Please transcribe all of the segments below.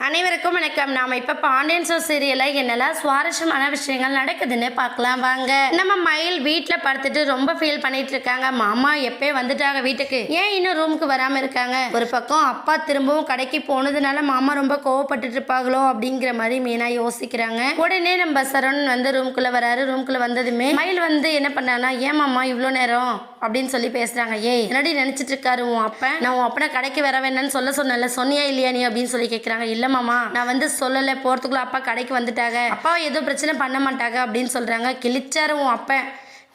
அனைவருக்கும் வணக்கம். நாம இப்ப பாண்டியன் ஸ்டோர்ஸ் சீரியல்ல என்னெல்லாம் சுவாரஸ்யமான விஷயங்கள் நடக்குதுன்னு பார்க்கலாம் வாங்க. நம்ம மயில் வீட்டுல படுத்துட்டு ரொம்ப ஃபீல் பண்ணிட்டு இருக்காங்க. மாமா எப்பே வந்துட்டாங்க வீட்டுக்கு, ஏன் இன்னும் ரூமுக்கு வராம இருக்காங்க? ஒரு பக்கம் அப்பா திரும்பவும் கடைக்கு போனதுனால மாமா ரொம்ப கோவப்பட்டு இருப்பாங்களோ அப்படிங்கிற மாதிரி மீனா யோசிக்கிறாங்க. உடனே நம்ம சரவணன் வந்து ரூம்குள்ள வராரு. ரூம்குள்ள வந்ததுமே மயில் வந்து என்ன பண்ணானா, ஏன் மாமா இவ்வளோ நேரம் அப்படின்னு சொல்லி பேசுறாங்க. ஏய் என்னடி நினைச்சிட்டு இருக்காரு உன் அப்ப? நான் உன் அப்பனை கடைக்கு வர வேணும்னு சொல்ல சொன்னல, சொன்னியா இல்லையா நீ அப்படின்னு சொல்லி கேட்குறாங்க. இல்ல மாமா நான் வந்து சொல்லலை, போகிறதுக்குள்ள அப்பா கடைக்கு வந்துட்டாங்க, அப்பாவை எதுவும் பிரச்சனை பண்ண மாட்டாங்க அப்படின்னு சொல்கிறாங்க. கிழிச்சாரு உன் அப்பன்,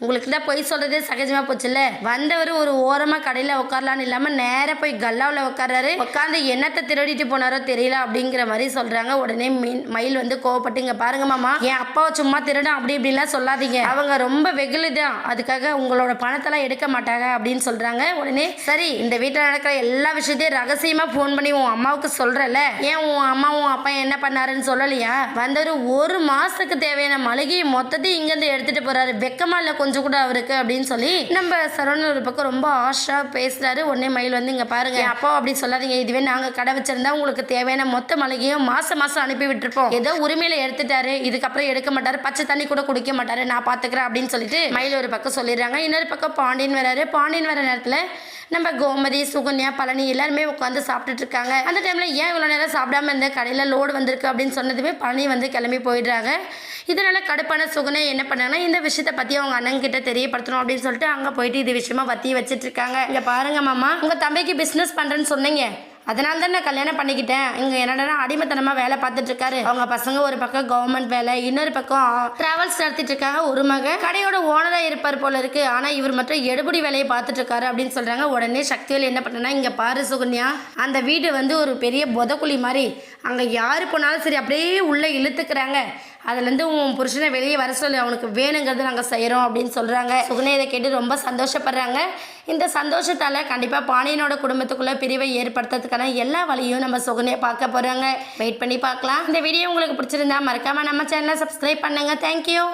உங்களுக்கு தான் பொய் சொல்கிறதே சகஜமாக போச்சுல்ல. வந்தவர் ஒரு ஓரமாக கடையில் உட்காரலான்னு இல்லாமல் நேராக போய் கல்லாவில் உட்கார்றாரு. உட்காந்து என்னத்தை திருடிட்டு போனாரோ தெரியல அப்படிங்கிற மாதிரி சொல்கிறாங்க. உடனே மயில் வந்து கோவப்பட்டு, இங்கே பாருங்க மாமா, என் அப்பாவை சும்மா திருடும் அப்படி இப்படின்லாம் சொல்லாதீங்க, அவங்க ரொம்ப வெகுலுதான், அதுக்காக உங்களோட பணத்தெல்லாம் எடுக்க மாட்டாங்க அப்படின்னு சொல்கிறாங்க. உடனே சரி, இந்த வீட்டில் நடக்கிற எல்லா விஷயத்தையும் ரகசியமாக ஃபோன் பண்ணி உன் அம்மாவுக்கு சொல்கிறல, ஏன் உன் அம்மா உன் அப்பா என்ன பண்ணாருன்னு சொல்லலையா? வந்தவர் ஒரு மாதத்துக்கு தேவையான மளிகை மொத்தத்தையும் இங்கேருந்து எடுத்துகிட்டு போகிறாரு, வெக்கமா இல்லை கொஞ்சம் கூட அவருக்கு அப்படின்னு சொல்லி நம்ம சரவணன் ஒரு பக்கம் ரொம்ப ஆஷா பேசுறாரு. உடனே மயில் வந்து, இங்க பாருங்க அப்பா அப்படி சொல்லாதீங்க, இதுவே நாங்க கடை வச்சிருந்தா உங்களுக்கு தேவையான மொத்த மளிகையும் மாசம் மாசம் அனுப்பி விட்டுருப்போம், ஏதோ உரிமையில எடுத்துட்டாரு, இதுக்கப்புறம் எடுக்க மாட்டாரு, பச்சை தண்ணி கூட குடிக்க மாட்டாரு, நான் பாத்துக்கிறேன் அப்படின்னு சொல்லிட்டு மயில் ஒரு பக்கம் சொல்லிடுறாங்க. இன்னொரு பக்கம் பாண்டியன் வராரு. பாண்டியன் வர நேரத்துல நம்ம கோமதி, சுகன்யா, பழனி எல்லாருமே உட்காந்து சாப்பிட்டுட்டு இருக்காங்க. அந்த டைம்ல ஏன் இவ்வளோ நேரம் சாப்பிடாம இருந்த, கடையில் லோடு வந்திருக்கு அப்படின்னு சொன்னதுமே பழனி வந்து கிளம்பி போயிடுறாங்க. இதனால கடுப்பான சுகனை என்ன பண்ணாங்கன்னா, இந்த விஷயத்தை பற்றி அவங்க அண்ணன் கிட்ட தெரியப்படுத்தணும் அப்படின்னு சொல்லிட்டு அங்கே போயிட்டு இது விஷயமா பற்றி வச்சுட்டு இருக்காங்க. இங்கே பாருங்க மாமா, உங்கள் தம்பிக்கு பிஸ்னஸ் பண்ணுறேன்னு சொன்னீங்க, அதனால தான் நான் கல்யாணம் பண்ணிக்கிட்டேன். இங்கே என்னடா அடிமைத்தனமாக வேலை பார்த்துட்டு இருக்காரு. அவங்க பசங்க ஒரு பக்கம் கவர்மெண்ட் வேலை, இன்னொரு பக்கம் டிராவல்ஸ் நடத்திட்டு இருக்காங்க. ஒரு மக கடையோட ஓனராக இருப்பார் போல இருக்கு, ஆனால் இவர் மட்டும் எடுபடி வேலையை பார்த்துட்டு இருக்காரு அப்படின்னு சொல்கிறாங்க. உடனே சக்திவேல் என்ன பண்ணனா, இங்கே பாரு சுகன்யா, அந்த வீடு வந்து ஒரு பெரிய பொதக்குழி மாதிரி, அங்கே யாரு போனாலும் சரி அப்படியே உள்ளே இழுத்துக்கிறாங்க, அதுலேருந்து உன் புருஷனை வெளியே வர சொல்லி, அவனுக்கு வேணுங்கிறது நாங்கள் செய்கிறோம் அப்படின்னு சொல்கிறாங்க. சுகன்யா இதை கேட்டு ரொம்ப சந்தோஷப்படுறாங்க. இந்த சந்தோஷத்தால் கண்டிப்பாக பாண்டியனோட குடும்பத்துக்குள்ளே பிரிவை ஏற்படுத்துறதுக்கான எல்லா வழியும் நம்ம சுகன்யா பார்க்க போகிறாங்க. வெயிட் பண்ணி பார்க்கலாம். இந்த வீடியோ உங்களுக்கு பிடிச்சிருந்தா மறக்காமல் நம்ம சேனலை சப்ஸ்கிரைப் பண்ணுங்கள். தேங்க்யூ.